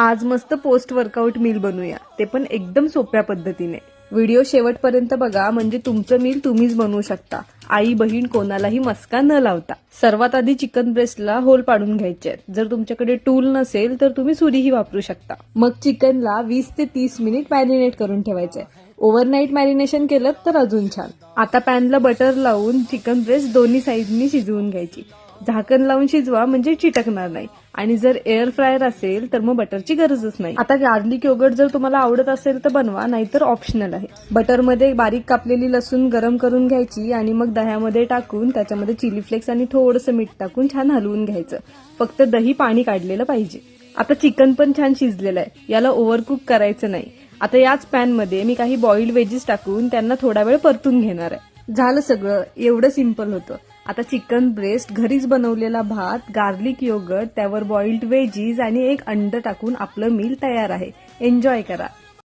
आज मस्त post workout meal बनवूया, ते पण एकदम सोप्या पद्धतीने। व्हिडिओ शेवटपर्यंत बघा, म्हणजे तुमचं मील तुम्हीच बनवू शकता, आई बहीण कोणालाही मस्का न लावता। सर्वात आधी चिकन ब्रेस्टला होल पाडून घ्यायचे आहेत। जर तुमच्याकडे टूल नसेल तर तुम्ही सुरीही वापरू शकता। मग चिकनला 20 ते 30 मिनिट मॅरिनेट करून ठेवायचंय। ओव्हरनाईट मॅरिनेशन केलं तर अजून छान। आता पॅनला बटर लावून चिकन ब्रेस्ट दोन्ही साईडनी शिजवून घ्यायची। झाकण लावून शिजवा, म्हणजे चिटकणार नाही। आणि जर एअर फ्रायर असेल तर मग बटरची गरजच नाही। आता गार्लिक योगर्ट जर तुम्हाला आवडत असेल तर बनवा, नाहीतर ऑप्शनल आहे। बटरमध्ये बारीक कापलेली लसूण गरम करून घ्यायची आणि मग दह्यामध्ये टाकून त्याच्यामध्ये चिली फ्लेक्स आणि थोडंसं मीठ टाकून छान हलवून घ्यायचं। फक्त दही पाणी काढलेलं पाहिजे। आता चिकन पण छान शिजलेलं आहे, याला ओव्हरकुक करायचं नाही। आता याच पॅनमध्ये मी काही बॉइल्ड व्हेजीस टाकून त्यांना थोडा वेळ परतून घेणार आहे। झालं सगळं, एवढं सिंपल होतं। आता चिकन ब्रेस्ट, घरीच बनवलेला भात, गार्लिक योगर्ट, त्यावर बॉइल्ड व्हेजीज आणि एक अंड टाकून आपलं मील तयार आहे। एन्जॉय करा।